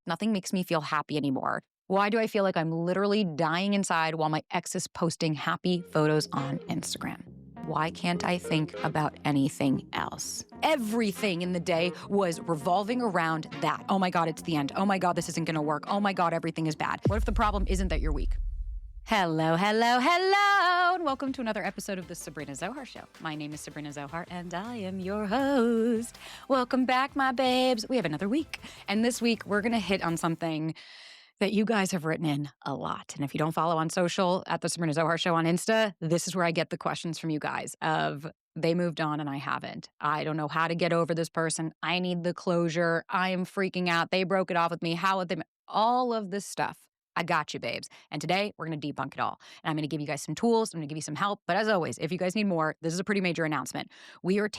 Nothing makes me feel happy anymore. Why do I feel like I'm literally dying inside while my ex is posting happy photos on Instagram? Why can't I think about anything else? Everything in the day was revolving around that. Oh my God, it's the end. Oh my God, this isn't going to work. Oh my God, everything is bad. What if the problem isn't that you're weak? Hello, and welcome to another episode of the Sabrina Zohar Show. My name is Sabrina Zohar, and I am your host. Welcome back, my babes. We have another week, and this week we're going to hit on something that you guys have written in a lot. And if you don't follow on social at the Sabrina Zohar Show on Insta, this is where I get the questions from you guys of they moved on and I haven't. I don't know how to get over this person. I need the closure. I am freaking out. They broke it off with me. How would they? All of this stuff. I got you, babes. And today we're going to debunk it all. And I'm going to give you guys some tools. I'm going to give you some help. But as always, if you guys need more, this is a pretty major announcement. We are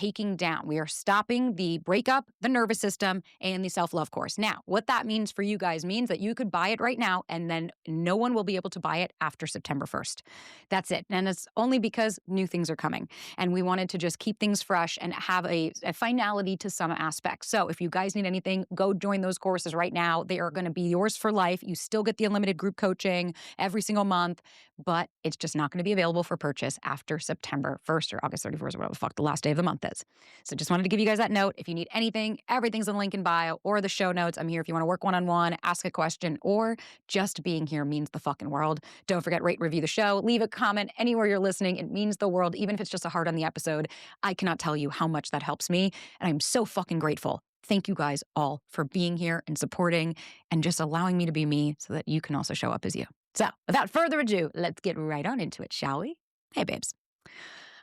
stopping the breakup, the nervous system, and the self-love course. Now, what that means for you guys means that you could buy it right now, and then no one will be able to buy it after September 1st. That's it. And it's only because new things are coming. And we wanted to just keep things fresh and have a finality to some aspects. So if you guys need anything, go join those courses right now. They are going to be yours for life. You still get the unlimited group coaching every single month, but it's just not going to be available for purchase after September 1st or August 31st or whatever the fuck the last day of the month is. So just wanted to give you guys that note. If you need anything, everything's in the link in bio or the show notes. I'm here if you want to work one-on-one, ask a question, or just being here means the fucking world. Don't forget, rate, review the show, leave a comment anywhere you're listening. It means the world, even if it's just a heart on the episode. I cannot tell you how much that helps me, and I'm so fucking grateful. Thank you guys all for being here and supporting and just allowing me to be me so that you can also show up as you. So without further ado, let's get right on into it, shall we? Hey, babes.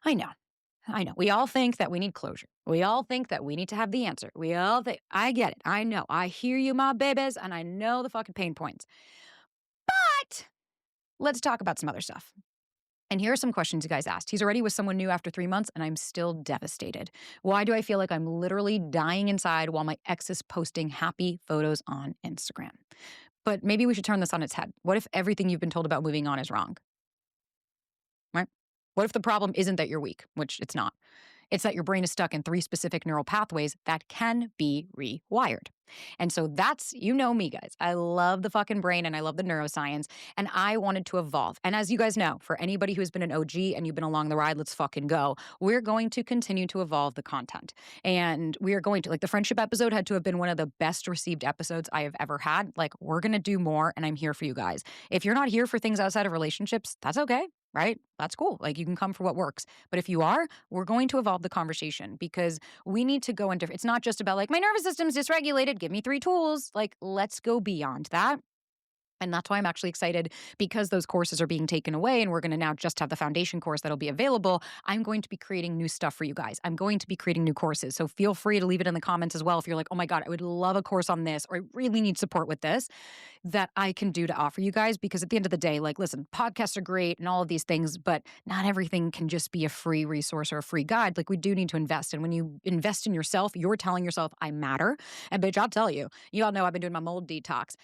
I know. We all think that we need closure. We all think that we need to have the answer. We all think, I get it. I know. I hear you, my babies, and I know the fucking pain points. But let's talk about some other stuff. And here are some questions you guys asked. He's already with someone new after 3 months, and I'm still devastated. Why do I feel like I'm literally dying inside while my ex is posting happy photos on Instagram? But maybe we should turn this on its head. What if everything you've been told about moving on is wrong? Right? What if the problem isn't that you're weak, which it's not? It's that your brain is stuck in 3 specific neural pathways that can be rewired. And so that's, you know me, guys. I love the fucking brain and I love the neuroscience, and I wanted to evolve. And as you guys know, for anybody who's been an OG and you've been along the ride, let's fucking go. We're going to continue to evolve the content. And we are going to, like, the friendship episode had to have been one of the best received episodes I have ever had. Like, we're going to do more, and I'm here for you guys. If you're not here for things outside of relationships, that's okay. Right? That's cool. Like, you can come for what works. But if you are, we're going to evolve the conversation because we need to go into, it's not just about like, my nervous system's dysregulated, give me 3 tools. Like, let's go beyond that. And that's why I'm actually excited, because those courses are being taken away and we're going to now just have the foundation course that'll be available. I'm going to be creating new stuff for you guys. I'm going to be creating new courses. So feel free to leave it in the comments as well. If you're like, oh my God, I would love a course on this, or I really need support with this, that I can do to offer you guys. Because at the end of the day, like, listen, podcasts are great and all of these things, but not everything can just be a free resource or a free guide. Like, we do need to invest. And when you invest in yourself, you're telling yourself, I matter. And bitch, I'll tell you, you all know I've been doing my mold detox.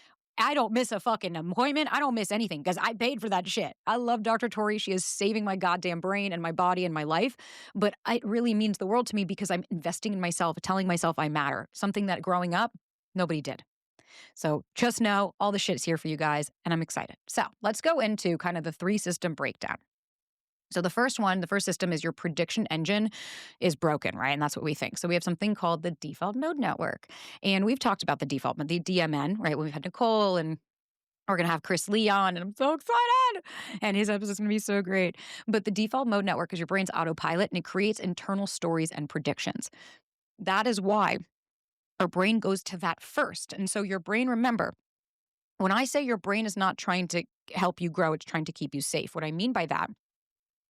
I don't miss a fucking appointment. I don't miss anything because I paid for that shit. I love Dr. Tori. She is saving my goddamn brain and my body and my life. But it really means the world to me because I'm investing in myself, telling myself I matter. Something that growing up, nobody did. So just know all the shit's here for you guys, and I'm excited. So let's go into kind of the 3-system breakdown. So the first system is your prediction engine is broken, right? And that's what we think. So we have something called the default mode network. And we've talked about the default mode, the DMN, right? We've had Nicole, and we're going to have Chris Lee on, and I'm so excited. And his episode is going to be so great. But the default mode network is your brain's autopilot, and it creates internal stories and predictions. That is why our brain goes to that first. And so your brain, remember, when I say your brain is not trying to help you grow, it's trying to keep you safe. What I mean by that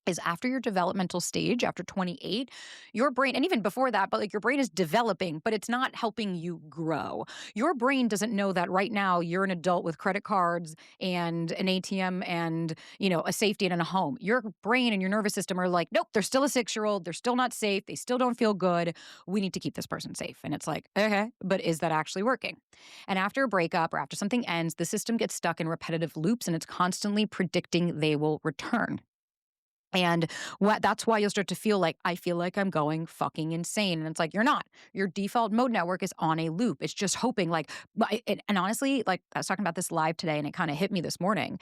is after your developmental stage, after 28, your brain, and even before that, but like your brain is developing, but it's not helping you grow. Your brain doesn't know that right now you're an adult with credit cards and an ATM and, a safety and a home. Your brain and your nervous system are like, nope, they're still a 6-year-old. They're still not safe. They still don't feel good. We need to keep this person safe. And it's like, okay, but is that actually working? And after a breakup or after something ends, the system gets stuck in repetitive loops and it's constantly predicting they will return. And that's why you'll start to feel like, I feel like I'm going fucking insane. And it's like, you're not. Your default mode network is on a loop. It's just hoping like, and honestly, like I was talking about this live today and it kind of hit me this morning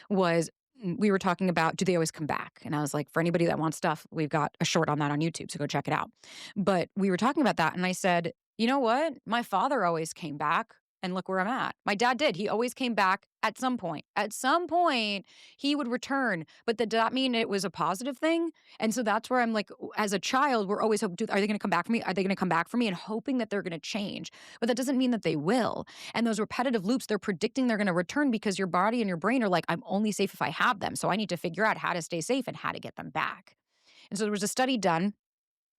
was we were talking about, do they always come back? And I was like, for anybody that wants stuff, we've got a short on that on YouTube. So go check it out. But we were talking about that. And I said, you know what? My father always came back. And look where I'm at. My dad did. He always came back at some point. At some point, he would return. But did that mean it was a positive thing? And so that's where I'm like, as a child, we're always hoping, are they going to come back for me? Are they going to come back for me? And hoping that they're going to change. But that doesn't mean that they will. And those repetitive loops, they're predicting they're going to return because your body and your brain are like, I'm only safe if I have them. So I need to figure out how to stay safe and how to get them back. And so there was a study done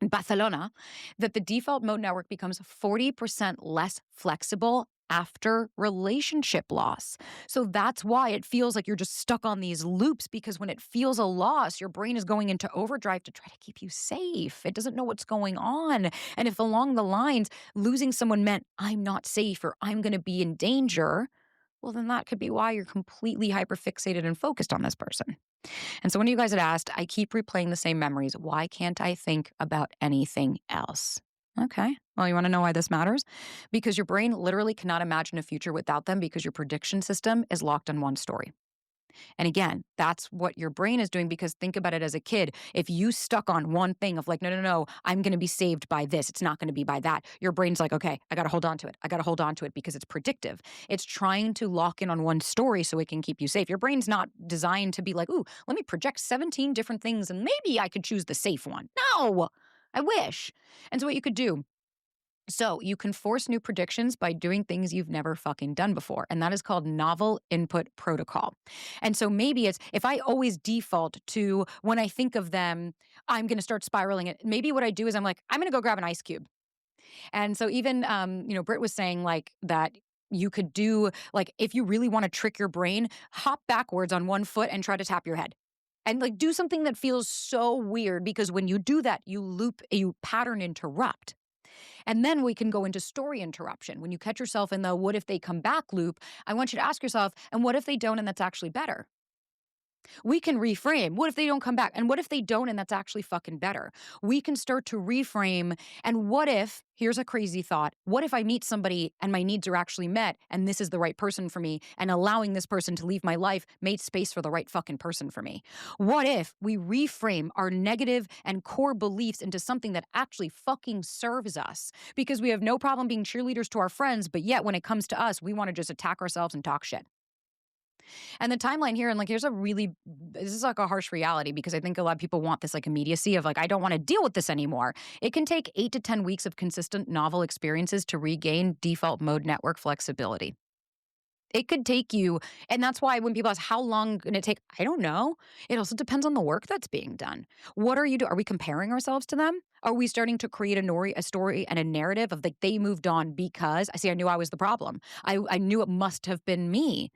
in Barcelona that the default mode network becomes 40% less flexible after relationship loss. So that's why it feels like you're just stuck on these loops, because when it feels a loss, your brain is going into overdrive to try to keep you safe. It doesn't know what's going on. And if along the lines, losing someone meant I'm not safe or I'm going to be in danger, well, then that could be why you're completely hyperfixated and focused on this person. And so when you guys had asked, I keep replaying the same memories. Why can't I think about anything else? Okay. Well, you want to know why this matters? Because your brain literally cannot imagine a future without them because your prediction system is locked on one story. And again, that's what your brain is doing, because think about it as a kid. If you stuck on one thing of like, no, I'm going to be saved by this. It's not going to be by that. Your brain's like, okay, I got to hold on to it. I got to hold on to it because it's predictive. It's trying to lock in on one story so it can keep you safe. Your brain's not designed to be like, ooh, let me project 17 different things and maybe I could choose the safe one. No, I wish. And so what you could do, so you can force new predictions by doing things you've never fucking done before. And that is called novel input protocol. And so maybe it's, if I always default to when I think of them, I'm going to start spiraling it. Maybe what I do is I'm like, I'm going to go grab an ice cube. And so even, Britt was saying like that you could do, like, if you really want to trick your brain, hop backwards on one foot and try to tap your head. And like do something that feels so weird, because when you do that, you pattern interrupt. And then we can go into story interruption. When you catch yourself in the what if they come back loop, I want you to ask yourself, and what if they don't and that's actually better? We can reframe. What if they don't come back? And what if they don't and that's actually fucking better? We can start to reframe. And what if, here's a crazy thought, what if I meet somebody and my needs are actually met and this is the right person for me, and allowing this person to leave my life made space for the right fucking person for me? What if we reframe our negative and core beliefs into something that actually fucking serves us? Because we have no problem being cheerleaders to our friends, but yet when it comes to us, we want to just attack ourselves and talk shit. And the timeline here, and like, this is like a harsh reality, because I think a lot of people want this like immediacy of like, I don't want to deal with this anymore. It can take 8 to 10 weeks of consistent novel experiences to regain default mode network flexibility. It could take you, and that's why when people ask, how long can it take? I don't know. It also depends on the work that's being done. What are you doing? Are we comparing ourselves to them? Are we starting to create a story and a narrative of like, they moved on because, I knew I was the problem. I knew it must have been me.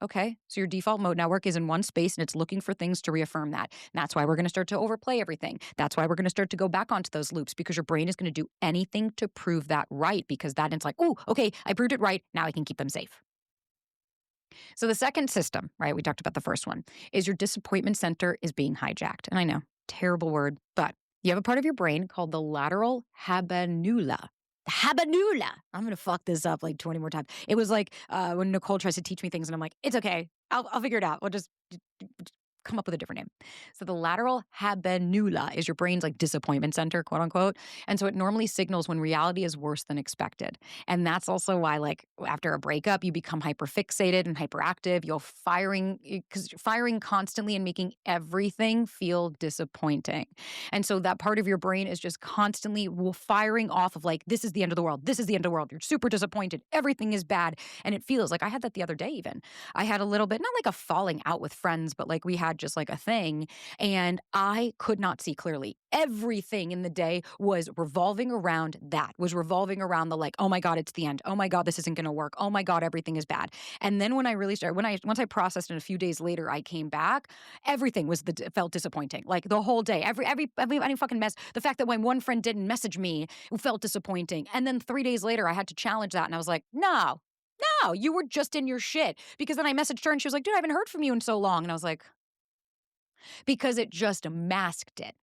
Okay, so your default mode network is in one space and it's looking for things to reaffirm that. And that's why we're going to start to overplay everything. That's why we're going to start to go back onto those loops, because your brain is going to do anything to prove that right, because that it's like, oh, okay, I proved it right. Now I can keep them safe. So the second system, right, we talked about the first one, is your disappointment center is being hijacked. And I know, terrible word, but you have a part of your brain called the lateral Habenula. Habenula. I'm going to fuck this up like 20 more times. It was like when Nicole tries to teach me things and I'm like, it's okay. I'll figure it out. We'll just come up with a different name. So the lateral Habenula is your brain's like disappointment center, quote unquote. And so it normally signals when reality is worse than expected. And that's also why, like, after a breakup, you become hyperfixated and hyperactive. You're firing constantly and making everything feel disappointing. And so that part of your brain is just constantly firing off of like, this is the end of the world. This is the end of the world. You're super disappointed. Everything is bad. And it feels like, I had that the other day even. I had a little bit, not like a falling out with friends, but like we had just like a thing, and I could not see clearly. Everything in the day was revolving around the like, oh my God, it's the end. Oh my God, this isn't going to work. Oh my God, everything is bad. And then when I really started, once I processed, and a few days later I came back, everything felt disappointing. Like the whole day, every fucking mess. The fact that when one friend didn't message me, it felt disappointing. And then 3 days later, I had to challenge that, and I was like, no, you were just in your shit. Because then I messaged her and she was like, dude, I haven't heard from you in so long. And I was like, because it just masked it.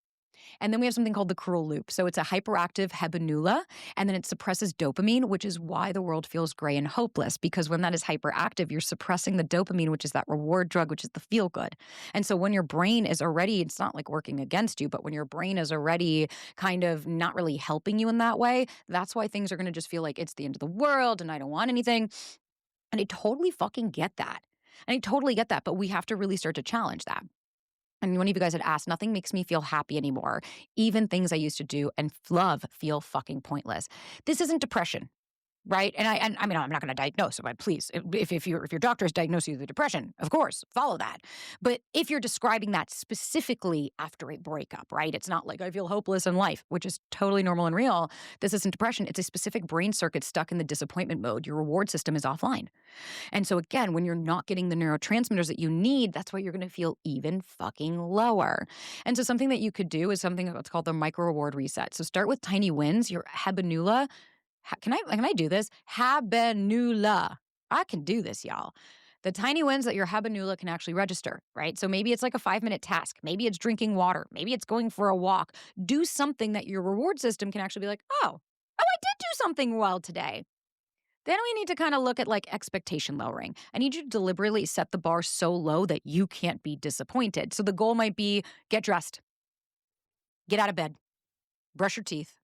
And then we have something called the cruel loop. So it's a hyperactive Habenula, and then it suppresses dopamine, which is why the world feels gray and hopeless, because when that is hyperactive, you're suppressing the dopamine, which is that reward drug, which is the feel good. And so when your brain is already, it's not like working against you, but when your brain is already kind of not really helping you in that way, that's why things are going to just feel like it's the end of the world and I don't want anything. And I totally fucking get that. But we have to really start to challenge that. And one of you guys had asked, nothing makes me feel happy anymore. Even things I used to do and love feel fucking pointless. This isn't depression, right? And I mean, I'm not going to diagnose, but please, if your doctor has diagnosed you with depression, of course, follow that. But if you're describing that specifically after a breakup, right? It's not like I feel hopeless in life, which is totally normal and real. This isn't depression. It's a specific brain circuit stuck in the disappointment mode. Your reward system is offline. And so again, when you're not getting the neurotransmitters that you need, that's why you're going to feel even fucking lower. And so something that you could do is something that's called the micro reward reset. So start with tiny wins. Your Habenula. Can I do this? Habenula. I can do this, y'all. The tiny wins that your Habenula can actually register, right? So maybe it's like a 5-minute task. Maybe it's drinking water. Maybe it's going for a walk. Do something that your reward system can actually be like, oh, I did do something well today. Then we need to kind of look at like expectation lowering. I need you to deliberately set the bar so low that you can't be disappointed. So the goal might be get dressed, get out of bed, brush your teeth,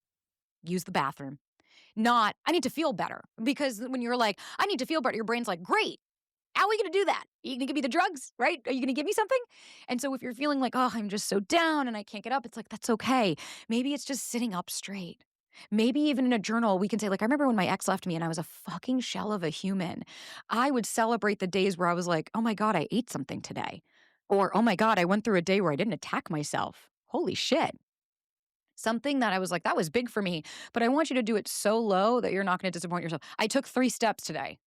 use the bathroom. Not, I need to feel better. Because when you're like, I need to feel better, your brain's like, great. How are we going to do that? Are you going to give me the drugs, right? Are you going to give me something? And so if you're feeling like, oh, I'm just so down and I can't get up, it's like, that's okay. Maybe it's just sitting up straight. Maybe even in a journal, we can say, like, I remember when my ex left me and I was a fucking shell of a human. I would celebrate the days where I was like, oh my God, I ate something today. Or, oh my God, I went through a day where I didn't attack myself. Holy shit. Something that I was like, that was big for me. But I want you to do it so low that you're not going to disappoint yourself. I took 3 steps today.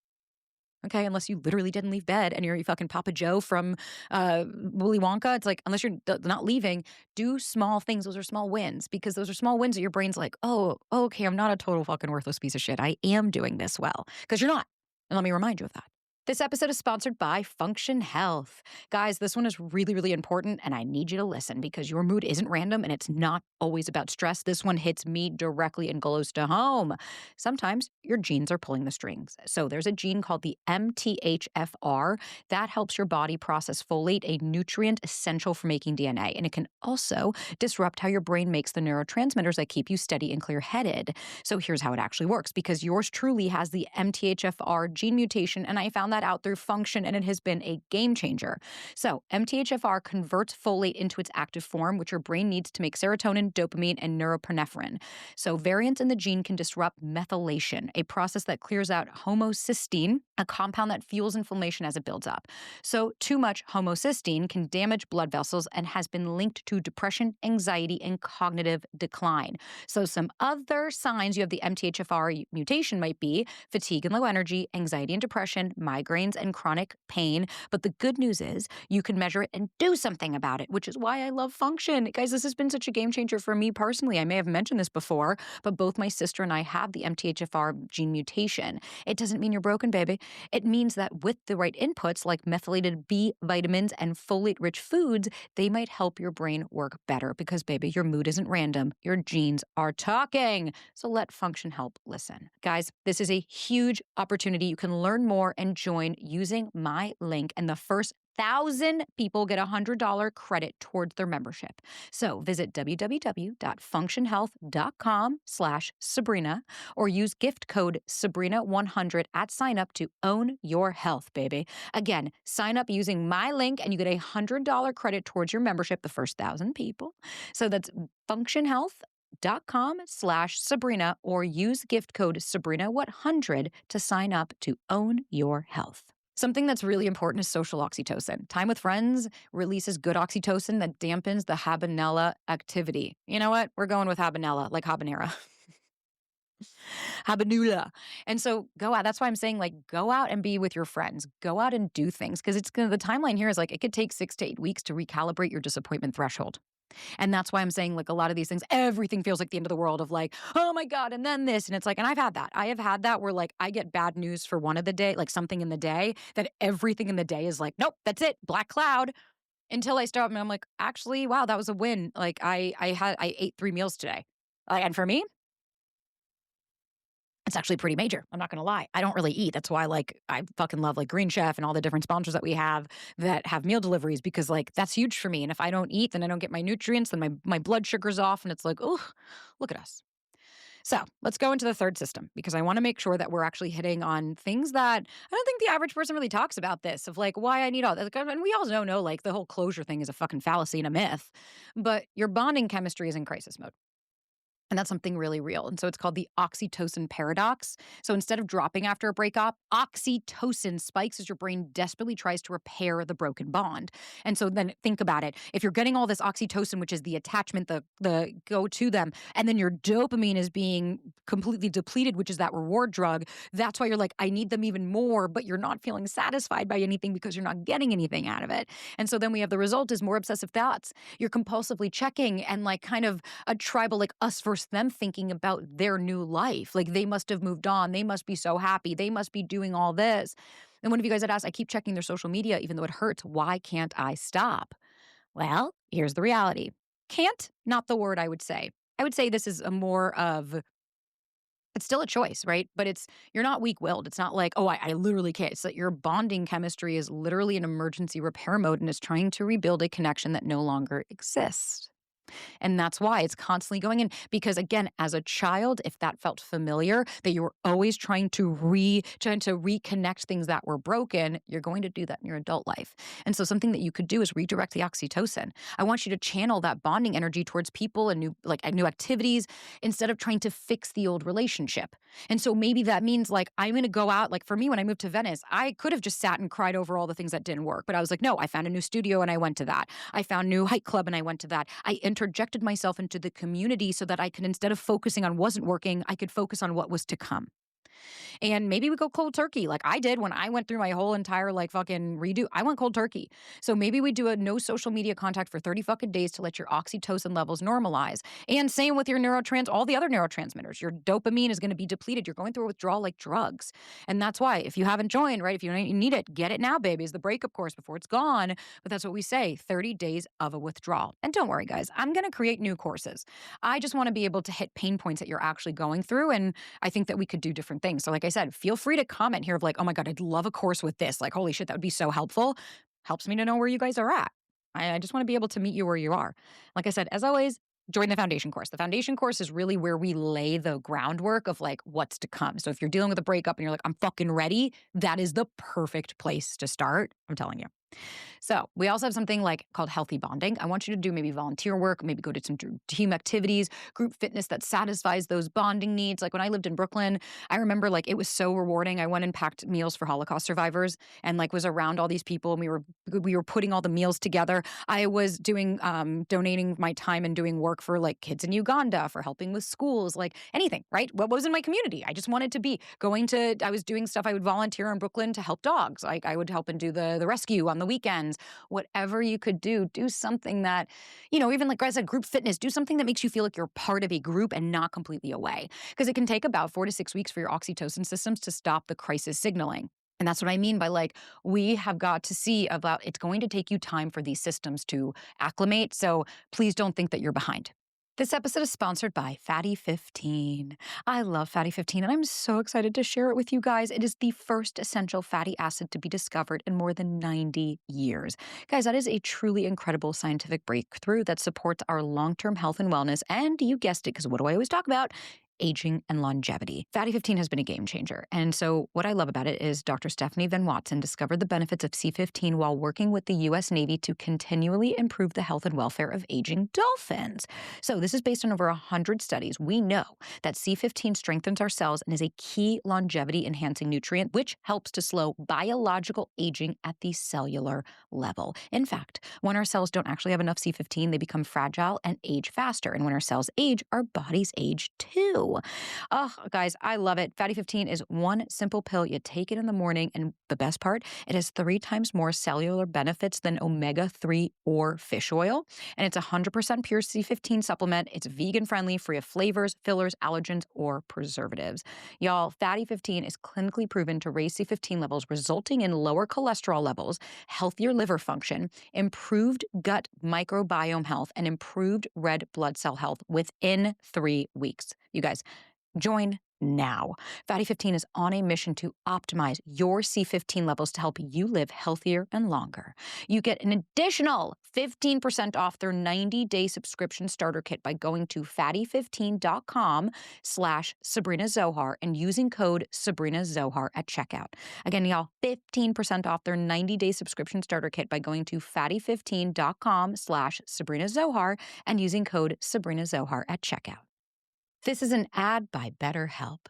Okay, unless you literally didn't leave bed and you're fucking Papa Joe from Willy Wonka. It's like, unless you're not leaving, do small things. Those are small wins, because those are small wins that your brain's like, oh, okay, I'm not a total fucking worthless piece of shit. I am doing this well, because you're not. And let me remind you of that. This episode is sponsored by Function Health. Guys, this one is really, really important, and I need you to listen because your mood isn't random and it's not always about stress. This one hits me directly and close to home. Sometimes your genes are pulling the strings. So there's a gene called the MTHFR that helps your body process folate, a nutrient essential for making DNA. And it can also disrupt how your brain makes the neurotransmitters that keep you steady and clear-headed. So here's how it actually works, because yours truly has the MTHFR gene mutation, and I found that out through Function, and it has been a game changer. So MTHFR converts folate into its active form, which your brain needs to make serotonin, dopamine, and norepinephrine. So variants in the gene can disrupt methylation, a process that clears out homocysteine, a compound that fuels inflammation as it builds up. So too much homocysteine can damage blood vessels and has been linked to depression, anxiety, and cognitive decline. So some other signs you have the MTHFR mutation might be fatigue and low energy, anxiety and depression, migraines and chronic pain. But the good news is you can measure it and do something about it, which is why I love Function. Guys, this has been such a game changer for me personally. I may have mentioned this before, but both my sister and I have the MTHFR gene mutation. It doesn't mean you're broken, baby. It means that with the right inputs like methylated B vitamins and folate-rich foods, they might help your brain work better because, baby, your mood isn't random. Your genes are talking. So let Function help listen. Guys, this is a huge opportunity. You can learn more and join using my link, and the first 1,000 people get $100 credit towards their membership. So visit www.functionhealth.com/Sabrina or use gift code Sabrina100 at sign up to own your health, baby. Again, sign up using my link and you get $100 credit towards your membership, the first 1,000 people. So that's functionhealth.com/Sabrina or use gift code Sabrina100 to sign up to own your health. Something that's really important is social oxytocin. Time with friends releases good oxytocin that dampens the habanella activity. You know what? We're going with habanella, like habanera. Habenula. And so go out. That's why I'm saying, like, go out and be with your friends. Go out and do things, because it's the timeline here is like it could take 6 to 8 weeks to recalibrate your disappointment threshold. And that's why I'm saying, like, a lot of these things, everything feels like the end of the world of like, oh my God, and then this. And it's like, and I've had that. I have had that where like I get bad news for one of the day, like something in the day, that everything in the day is like, nope, that's it, black cloud. until I stop and I'm like, actually, wow, that was a win. Like I ate 3 meals today. And for me, it's actually pretty major. I'm not gonna lie. I don't really eat. That's why like I fucking love like Green Chef and all the different sponsors that we have that have meal deliveries because like that's huge for me. And if I don't eat, then I don't get my nutrients, then my blood sugar's off and it's like, oh, look at us. So let's go into the third system because I want to make sure that we're actually hitting on things that I don't think the average person really talks about this of like why I need all that. And we all know, like the whole closure thing is a fucking fallacy and a myth, but your bonding chemistry is in crisis mode. And that's something really real. And so it's called the oxytocin paradox. So instead of dropping after a breakup, oxytocin spikes as your brain desperately tries to repair the broken bond. And so then think about it. If you're getting all this oxytocin, which is the attachment, the go to them, and then your dopamine is being completely depleted, which is that reward drug, that's why you're like, I need them even more, but you're not feeling satisfied by anything because you're not getting anything out of it. And so then we have the result is more obsessive thoughts. You're compulsively checking and like kind of a tribal like us versus them thinking about their new life. Like they must have moved on. They must be so happy. They must be doing all this. And one of you guys had asked, I keep checking their social media, even though it hurts. Why can't I stop? Well, here's the reality. Can't, not the word I would say. I would say this is a more of it's still a choice, right? But you're not weak-willed. It's not like, oh, I literally can't. It's that your bonding chemistry is literally in emergency repair mode and is trying to rebuild a connection that no longer exists. And that's why it's constantly going in. Because again, as a child, if that felt familiar, that you were always trying to reconnect things that were broken, you're going to do that in your adult life. And so something that you could do is redirect the oxytocin. I want you to channel that bonding energy towards people and new activities instead of trying to fix the old relationship. And so maybe that means like I'm going to go out. Like for me, when I moved to Venice, I could have just sat and cried over all the things that didn't work. But I was like, no, I found a new studio and I went to that. I found a new hike club and I went to that. I interjected myself into the community so that I could, instead of focusing on wasn't working, I could focus on what was to come. And maybe we go cold turkey like I did when I went through my whole entire like fucking redo. I went cold turkey. So maybe we do a no social media contact for 30 fucking days to let your oxytocin levels normalize. And same with your all the other neurotransmitters. Your dopamine is going to be depleted. You're going through a withdrawal like drugs. And that's why if you haven't joined, right, if you need it, get it now, baby. It's the breakup course before it's gone. But that's what we say, 30 days of a withdrawal. And don't worry, guys, I'm going to create new courses. I just want to be able to hit pain points that you're actually going through. And I think that we could do different things. So like I said, feel free to comment here of like, oh my God, I'd love a course with this. Like, holy shit, that would be so helpful. Helps me to know where you guys are at. I just want to be able to meet you where you are. Like I said, as always, join the foundation course. The foundation course is really where we lay the groundwork of like what's to come. So if you're dealing with a breakup and you're like, I'm fucking ready, that is the perfect place to start. I'm telling you. So we also have something like called healthy bonding. I want you to do maybe volunteer work, maybe go to some team activities, group fitness that satisfies those bonding needs. Like when I lived in Brooklyn, I remember like it was so rewarding. I went and packed meals for Holocaust survivors and like was around all these people and we were putting all the meals together. I was doing donating my time and doing work for like kids in Uganda, for helping with schools, like anything, right? What was in my community? I just wanted to be I was doing stuff. I would volunteer in Brooklyn to help dogs. Like I would help and do the rescue on the weekends. Whatever you could do something that, even like I said, group fitness, do something that makes you feel like you're part of a group and not completely away. Because it can take about 4 to 6 weeks for your oxytocin systems to stop the crisis signaling. And that's what I mean by like, we have got to see about it's going to take you time for these systems to acclimate. So please don't think that you're behind. This episode is sponsored by Fatty 15. I love Fatty 15 and I'm so excited to share it with you guys. It is the first essential fatty acid to be discovered in more than 90 years. Guys, that is a truly incredible scientific breakthrough that supports our long-term health and wellness. And you guessed it, because what do I always talk about? Aging and longevity. Fatty 15 has been a game changer. And so what I love about it is Dr. Stephanie Van Watson discovered the benefits of C15 while working with the U.S. Navy to continually improve the health and welfare of aging dolphins. So this is based on over 100 studies. We know that C15 strengthens our cells and is a key longevity-enhancing nutrient, which helps to slow biological aging at the cellular level. In fact, when our cells don't actually have enough C15, they become fragile and age faster. And when our cells age, our bodies age too. you. Oh, guys, I love it. Fatty 15 is one simple pill. You take it in the morning, and the best part, it has 3 times more cellular benefits than omega-3 or fish oil. And it's 100% pure C15 supplement. It's vegan-friendly, free of flavors, fillers, allergens, or preservatives. Y'all, Fatty 15 is clinically proven to raise C15 levels, resulting in lower cholesterol levels, healthier liver function, improved gut microbiome health, and improved red blood cell health within 3 weeks. You guys, join now. Fatty 15 is on a mission to optimize your C15 levels to help you live healthier and longer. You get an additional 15% off their 90-day subscription starter kit by going to fatty15.com/Sabrina Zohar and using code Sabrina Zohar at checkout. Again, y'all, 15% off their 90-day subscription starter kit by going to fatty15.com/Sabrina Zohar and using code Sabrina Zohar at checkout. This is an ad by BetterHelp.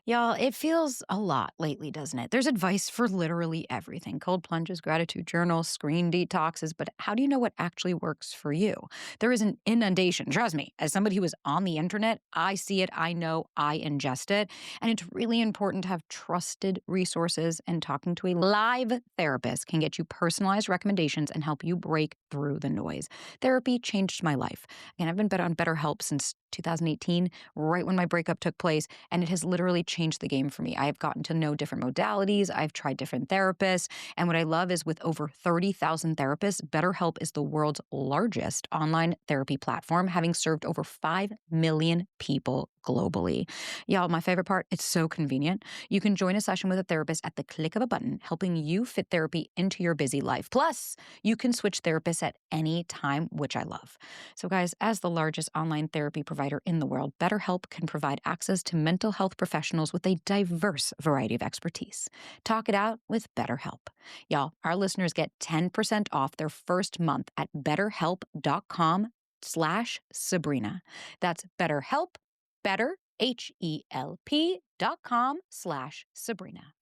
Y'all, it feels a lot lately, doesn't it? There's advice for literally everything. Cold plunges, gratitude journals, screen detoxes, but how do you know what actually works for you? There is an inundation, trust me. As somebody who is on the internet, I see it, I know, I ingest it, and it's really important to have trusted resources, and talking to a live therapist can get you personalized recommendations and help you break through the noise. Therapy changed my life. Again, I've been on BetterHelp since 2018, right when my breakup took place, and it has literally changed the game for me. I have gotten to know different modalities. I've tried different therapists. And what I love is with over 30,000 therapists, BetterHelp is the world's largest online therapy platform, having served over 5 million people globally. Y'all, my favorite part, it's so convenient. You can join a session with a therapist at the click of a button, helping you fit therapy into your busy life. Plus, you can switch therapists at any time, which I love. So guys, as the largest online therapy provider in the world, BetterHelp can provide access to mental health professionals with a diverse variety of expertise. Talk it out with BetterHelp. Y'all, our listeners get 10% off their first month at betterhelp.com/Sabrina. That's BetterHelp, BetterHelp.com/Sabrina.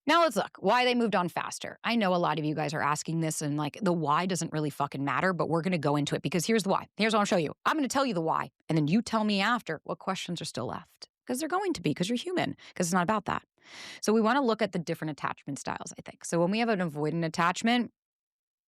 Now let's look why they moved on faster. I know a lot of you guys are asking this, and like the why doesn't really fucking matter, but we're going to go into it because here's the why. Here's what I'll show you. I'm going to tell you the why, and then you tell me after what questions are still left. Because they're going to be, because you're human, because it's not about that. So we want to look at the different attachment styles, I think. So when we have an avoidant attachment,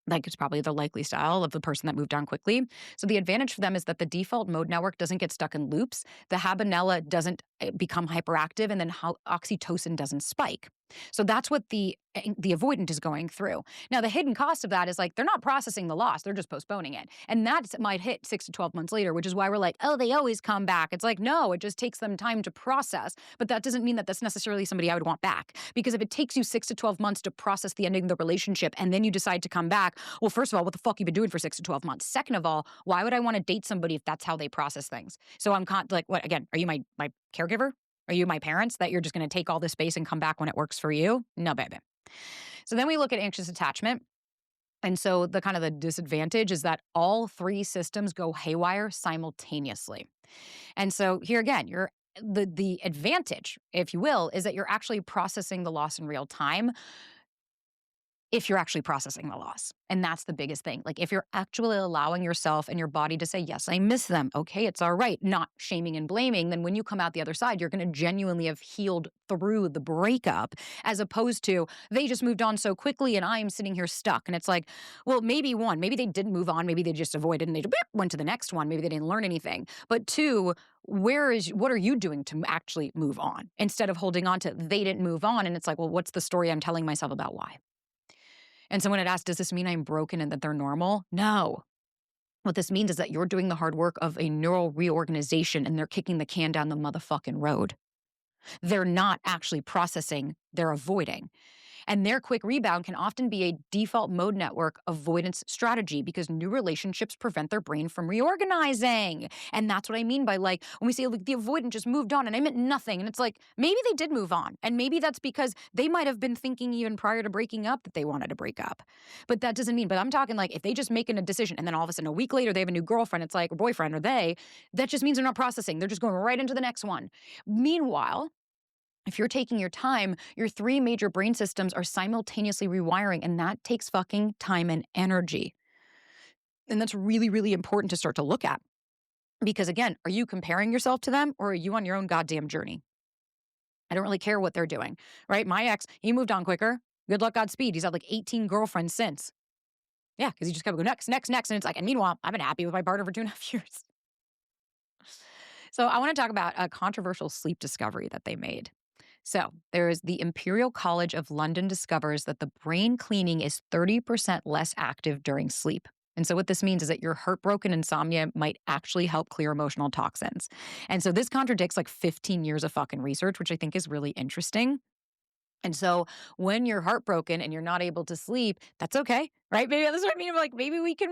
like it's probably the likely style of the person that moved on quickly. So the advantage for them is that the default mode network doesn't get stuck in loops. The Habenula doesn't become hyperactive, and then oxytocin doesn't spike. So that's what the avoidant is going through. Now, the hidden cost of that is like they're not processing the loss. They're just postponing it. And that might hit 6 to 12 months later, which is why we're like, oh, they always come back. It's like, no, it just takes them time to process. But that doesn't mean that that's necessarily somebody I would want back. Because if it takes you 6 to 12 months to process the ending of the relationship and then you decide to come back, well, first of all, what the fuck you been doing for 6 to 12 months? Second of all, why would I want to date somebody if that's how they process things? So I'm like, what, again, are you my caregiver? Are you my parents that you're just going to take all this space and come back when it works for you? No, baby. So then we look at anxious attachment. And so the kind of the disadvantage is that all 3 systems go haywire simultaneously. And so here again, the advantage, if you will, is that you're actually processing the loss in real time. If you're actually processing the loss. And that's the biggest thing. Like if you're actually allowing yourself and your body to say, yes, I miss them. Okay, it's all right. Not shaming and blaming. Then when you come out the other side, you're going to genuinely have healed through the breakup, as opposed to they just moved on so quickly and I'm sitting here stuck. And it's like, well, maybe maybe they didn't move on. Maybe they just avoided and they went to the next one. Maybe they didn't learn anything. But 2, what are you doing to actually move on instead of holding on to they didn't move on? And it's like, well, what's the story I'm telling myself about why? And someone had asked, does this mean I'm broken and that they're normal? No. What this means is that you're doing the hard work of a neural reorganization and they're kicking the can down the motherfucking road. They're not actually processing, they're avoiding. And their quick rebound can often be a default mode network avoidance strategy because new relationships prevent their brain from reorganizing. And that's what I mean by like, when we say like, the avoidant just moved on and I meant nothing. And it's like, maybe they did move on. And maybe that's because they might have been thinking even prior to breaking up that they wanted to break up. But that doesn't mean, but I'm talking like if they just making a decision and then all of a sudden a week later they have a new girlfriend, it's like, or boyfriend, or that just means they're not processing. They're just going right into the next one. Meanwhile, if you're taking your time, your 3 major brain systems are simultaneously rewiring, and that takes fucking time and energy. And that's really, really important to start to look at. Because again, are you comparing yourself to them or are you on your own goddamn journey? I don't really care what they're doing, right? My ex, he moved on quicker. Good luck, Godspeed. He's had like 18 girlfriends since. Yeah, because he just kept going next, next, next. And it's like, and meanwhile, I've been happy with my partner for 2.5 years. So I want to talk about a controversial sleep discovery that they made. So there is the Imperial College of London discovers that the brain cleaning is 30% less active during sleep. And so what this means is that your heartbroken insomnia might actually help clear emotional toxins. And so this contradicts like 15 years of fucking research, which I think is really interesting. And so when you're heartbroken and you're not able to sleep, that's okay, right? Maybe that's what I mean. Like maybe we can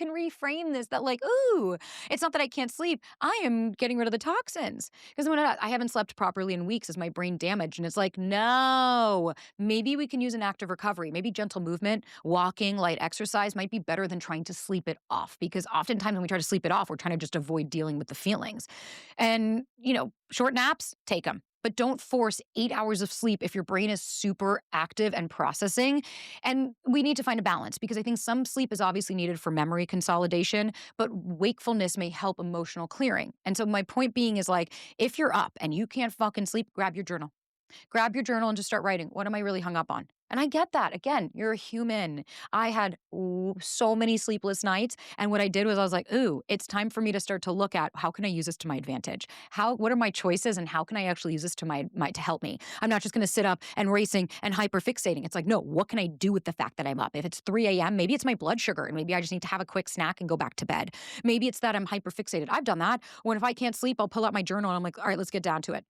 reframe this that like, ooh, it's not that I can't sleep. I am getting rid of the toxins. Because when I haven't slept properly in weeks, is my brain damaged? And it's like, no, maybe we can use an active recovery. Maybe gentle movement, walking, light exercise might be better than trying to sleep it off. Because oftentimes when we try to sleep it off, we're trying to just avoid dealing with the feelings. And, short naps, take them. But don't force 8 hours of sleep if your brain is super active and processing. And we need to find a balance because I think some sleep is obviously needed for memory consolidation, but wakefulness may help emotional clearing. And so my point being is like, if you're up and you can't fucking sleep, grab your journal. Grab your journal and just start writing. What am I really hung up on? And I get that. Again, you're a human. I had so many sleepless nights. And what I did was I was like, ooh, it's time for me to start to look at how can I use this to my advantage? What are my choices and how can I actually use this to help me? I'm not just going to sit up and racing and hyperfixating. It's like, no, what can I do with the fact that I'm up? If it's 3 a.m., maybe it's my blood sugar and maybe I just need to have a quick snack and go back to bed. Maybe it's that I'm hyperfixated. I've done that. When if I can't sleep, I'll pull out my journal and I'm like, all right, let's get down to it.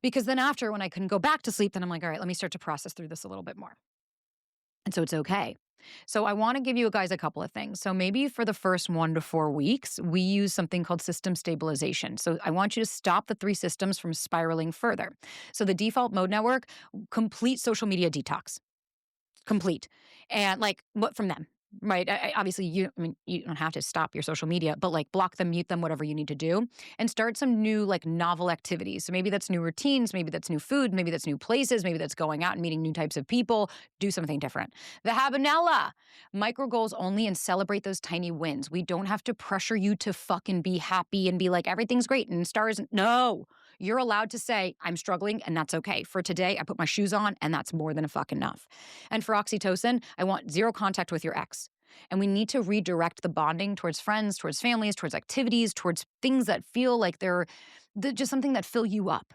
Because then after, when I couldn't go back to sleep, then I'm like, all right, let me start to process through this a little bit more. And so it's okay. So I want to give you guys a couple of things. So maybe for the first 1 to 4 weeks, we use something called system stabilization. So I want you to stop the 3 systems from spiraling further. So the default mode network, complete social media detox. Complete. And like what from them? Right. Obviously, you don't have to stop your social media, but like block them, mute them, whatever you need to do, and start some new like novel activities. So maybe that's new routines, maybe that's new food, maybe that's new places, maybe that's going out and meeting new types of people. Do something different. The Habenula, micro goals only, and celebrate those tiny wins. We don't have to pressure you to fucking be happy and be like everything's great and stars. No, you're allowed to say I'm struggling, and that's okay. For today, I put my shoes on, and that's more than enough. And for oxytocin, I want 0 contact with your ex. And we need to redirect the bonding towards friends, towards families, towards activities, towards things that feel like they're just something that fill you up.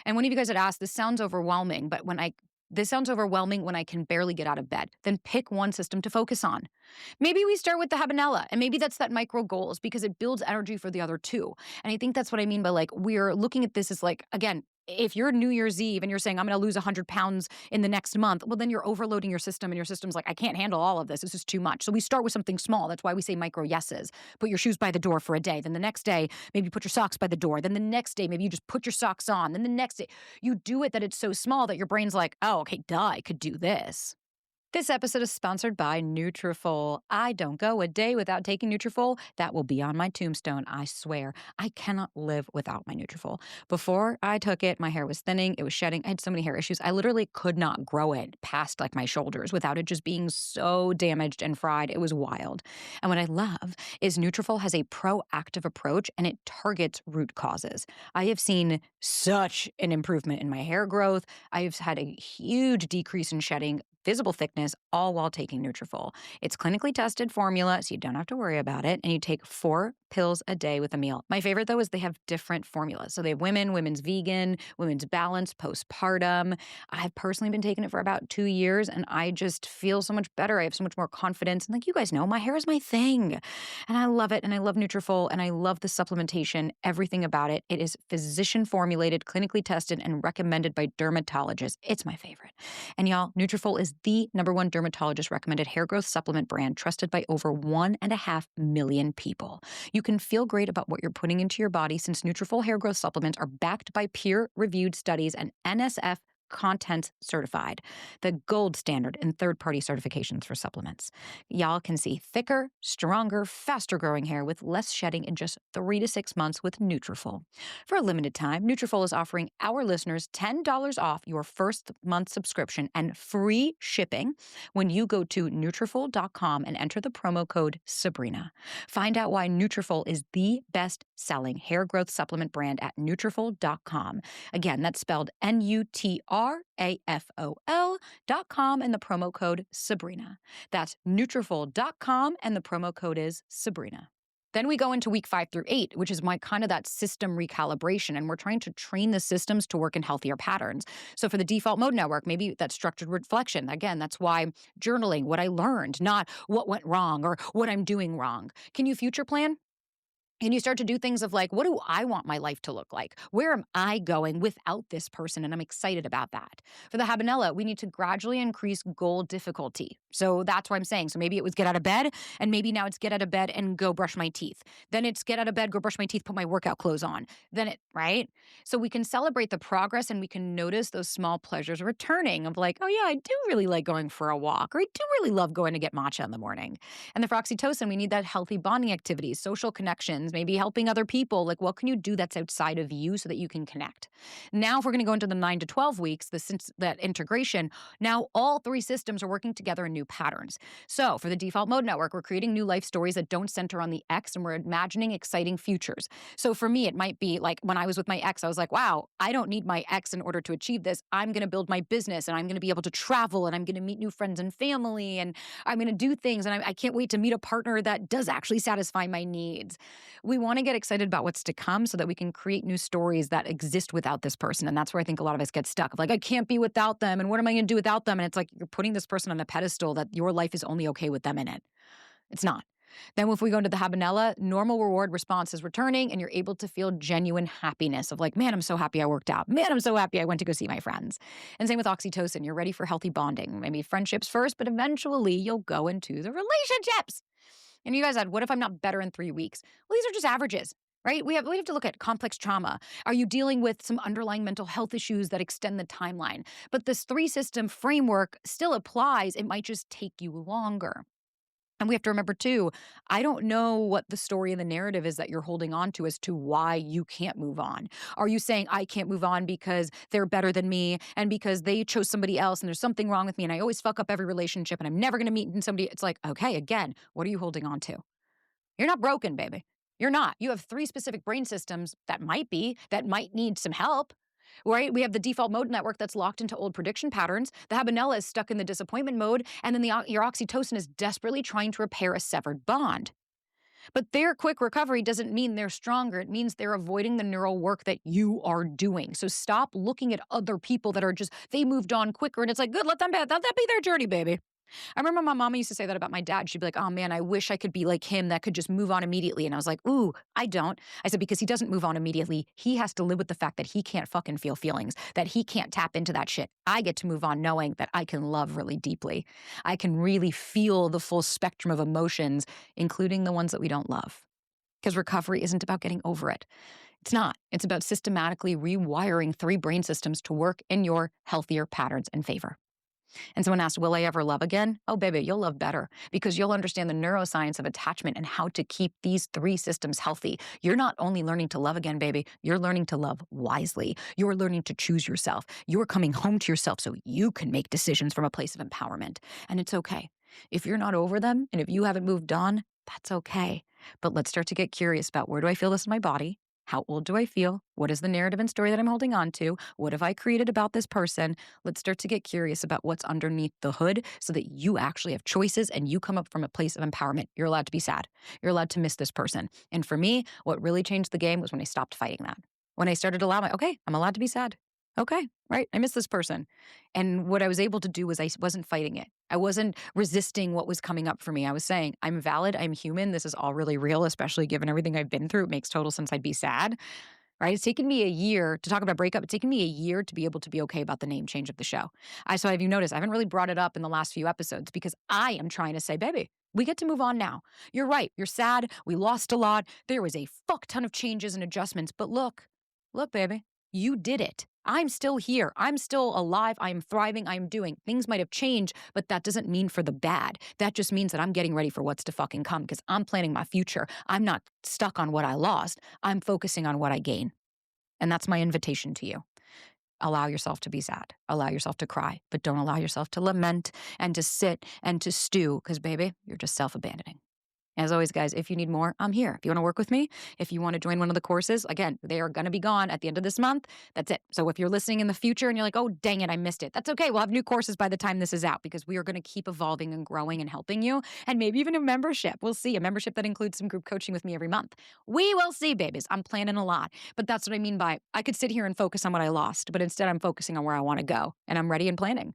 And one of you guys had asked, this sounds overwhelming, but this sounds overwhelming when I can barely get out of bed. Then pick one system to focus on. Maybe we start with the Habenula, and maybe that's that micro goals because it builds energy for the other 2. And I think that's what I mean by like, we're looking at this as like, again, if you're New Year's Eve and you're saying, I'm going to lose 100 pounds in the next month, well, then you're overloading your system and your system's like, I can't handle all of this. This is too much. So we start with something small. That's why we say micro yeses. Put your shoes by the door for a day. Then the next day, maybe put your socks by the door. Then the next day, maybe you just put your socks on. Then the next day, you do it that it's so small that your brain's like, oh, okay, duh, I could do this. This episode is sponsored by Nutrafol. I don't go a day without taking Nutrafol. That will be on my tombstone, I swear. I cannot live without my Nutrafol. Before I took it, my hair was thinning, it was shedding. I had so many hair issues. I literally could not grow it past like my shoulders without it just being so damaged and fried. It was wild. And what I love is Nutrafol has a proactive approach and it targets root causes. I have seen such an improvement in my hair growth. I've had a huge decrease in shedding, visible thickness, all while taking Nutrafol. It's clinically tested formula, so you don't have to worry about it. And you take 4 pills a day with a meal. My favorite, though, is they have different formulas. So they have women's vegan, women's balanced, postpartum. I've personally been taking it for about 2 years, and I just feel so much better. I have so much more confidence. And like you guys know, my hair is my thing. And I love it, and I love Nutrafol, and I love the supplementation, everything about it. It is physician formulated, clinically tested, and recommended by dermatologists. It's my favorite. And y'all, Nutrafol is the #1 dermatologist recommended hair growth supplement brand trusted by over 1.5 million people. You can feel great about what you're putting into your body since Nutrafol hair growth supplements are backed by peer-reviewed studies and NSF Content Certified, the gold standard in third-party certifications for supplements. Y'all can see thicker, stronger, faster-growing hair with less shedding in just 3 to 6 months with Nutrafol. For a limited time, Nutrafol is offering our listeners $10 off your first month subscription and free shipping when you go to Nutrafol.com and enter the promo code Sabrina. Find out why Nutrafol is the best-selling hair growth supplement brand at Nutrafol.com. Again, that's spelled Nutrafol.com and the promo code Sabrina. That's Nutrafol.com and the promo code is Sabrina. Then we go into week 5 through 8, which is my kind of that system recalibration. And we're trying to train the systems to work in healthier patterns. So for the default mode network, maybe that's structured reflection. Again, that's why journaling, what I learned, not what went wrong or what I'm doing wrong. Can you future plan? And you start to do things of like, what do I want my life to look like? Where am I going without this person? And I'm excited about that. For the Habenula, we need to gradually increase goal difficulty. So that's what I'm saying. So maybe it was get out of bed, and maybe now it's get out of bed and go brush my teeth. Then it's get out of bed, go brush my teeth, put my workout clothes on. Right? So we can celebrate the progress and we can notice those small pleasures returning of like, oh yeah, I do really like going for a walk, or I do really love going to get matcha in the morning. And then for oxytocin, we need that healthy bonding activities, social connections, maybe helping other people. Like, what can you do that's outside of you so that you can connect? Now, if we're going to go into the 9 to 12 weeks, that integration, now all 3 systems are working together in new patterns. So for the default mode network, we're creating new life stories that don't center on the ex, and we're imagining exciting futures. So for me, it might be like when I was with my ex, I was like, wow, I don't need my ex in order to achieve this. I'm going to build my business, and I'm going to be able to travel, and I'm going to meet new friends and family, and I'm going to do things, and I can't wait to meet a partner that does actually satisfy my needs. We want to get excited about what's to come so that we can create new stories that exist without this person. And that's where I think a lot of us get stuck. Of like, I can't be without them. And what am I going to do without them? And it's like you're putting this person on a pedestal that your life is only okay with them in it. It's not. Then if we go into the Habenula, normal reward response is returning, and you're able to feel genuine happiness of like, man, I'm so happy I worked out. Man, I'm so happy I went to go see my friends. And same with oxytocin. You're ready for healthy bonding. Maybe friendships first, but eventually you'll go into the relationships. And you guys said, what if I'm not better in 3 weeks? Well, these are just averages, right? We have to look at complex trauma. Are you dealing with some underlying mental health issues that extend the timeline? But this 3-system framework still applies. It might just take you longer. And we have to remember, too, I don't know what the story and the narrative is that you're holding on to as to why you can't move on. Are you saying I can't move on because they're better than me and because they chose somebody else and there's something wrong with me and I always fuck up every relationship and I'm never going to meet somebody? It's like, okay, again, what are you holding on to? You're not broken, baby. You're not. You have 3 specific brain systems that might need some help. Right? We have the default mode network that's locked into old prediction patterns. The Habenula is stuck in the disappointment mode. And then your oxytocin is desperately trying to repair a severed bond. But their quick recovery doesn't mean they're stronger. It means they're avoiding the neural work that you are doing. So stop looking at other people that are they moved on quicker. And it's like, good, let that be their journey, baby. I remember my mama used to say that about my dad. She'd be like, oh man, I wish I could be like him that could just move on immediately. And I was like, ooh, I don't. I said, because he doesn't move on immediately. He has to live with the fact that he can't fucking feel feelings, that he can't tap into that shit. I get to move on knowing that I can love really deeply. I can really feel the full spectrum of emotions, including the ones that we don't love. Because recovery isn't about getting over it. It's not. It's about systematically rewiring 3 brain systems to work in your healthier patterns and favor. And someone asked, will I ever love again? Oh, baby, you'll love better because you'll understand the neuroscience of attachment and how to keep these 3 systems healthy. You're not only learning to love again, baby, you're learning to love wisely. You're learning to choose yourself. You're coming home to yourself so you can make decisions from a place of empowerment. And it's okay. If you're not over them and if you haven't moved on, that's okay. But let's start to get curious about where do I feel this in my body? How old do I feel? What is the narrative and story that I'm holding on to? What have I created about this person? Let's start to get curious about what's underneath the hood so that you actually have choices and you come up from a place of empowerment. You're allowed to be sad. You're allowed to miss this person. And for me, what really changed the game was when I stopped fighting that. When I started allowing, okay, I'm allowed to be sad. Okay, right? I miss this person. And what I was able to do was I wasn't fighting it. I wasn't resisting what was coming up for me. I was saying, I'm valid. I'm human. This is all really real, especially given everything I've been through. It makes total sense I'd be sad. Right? It's taken me a year to talk about breakup. It's taken me a year to be able to be okay about the name change of the show. So have you noticed, I haven't really brought it up in the last few episodes because I am trying to say, baby, we get to move on now. You're right. You're sad. We lost a lot. There was a fuck ton of changes and adjustments. But look, baby, you did it. I'm still here. I'm still alive. I'm thriving. I'm doing. Things might have changed, but that doesn't mean for the bad. That just means that I'm getting ready for what's to fucking come because I'm planning my future. I'm not stuck on what I lost. I'm focusing on what I gain. And that's my invitation to you. Allow yourself to be sad. Allow yourself to cry, but don't allow yourself to lament and to sit and to stew because, baby, you're just self-abandoning. As always, guys, if you need more, I'm here. If you want to work with me, if you want to join one of the courses, again, they are going to be gone at the end of this month. That's it. So if you're listening in the future and you're like, oh, dang it, I missed it. That's okay. We'll have new courses by the time this is out because we are going to keep evolving and growing and helping you. And maybe even a membership. We'll see. A membership that includes some group coaching with me every month. We will see, babies. I'm planning a lot. But that's what I mean by I could sit here and focus on what I lost, but instead I'm focusing on where I want to go. And I'm ready and planning.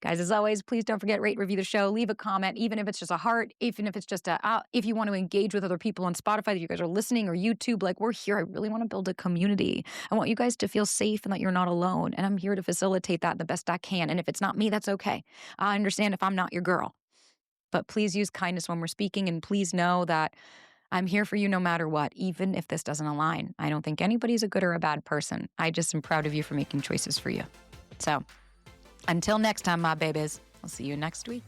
Guys, as always, please don't forget, rate, review the show, leave a comment, even if it's just a heart, even if it's just if you want to engage with other people on Spotify that you guys are listening or YouTube, like we're here. I really want to build a community. I want you guys to feel safe and that you're not alone. And I'm here to facilitate that the best I can. And if it's not me, that's okay. I understand if I'm not your girl. But please use kindness when we're speaking. And please know that I'm here for you no matter what, even if this doesn't align. I don't think anybody's a good or a bad person. I just am proud of you for making choices for you. So, until next time, my babies, I'll see you next week.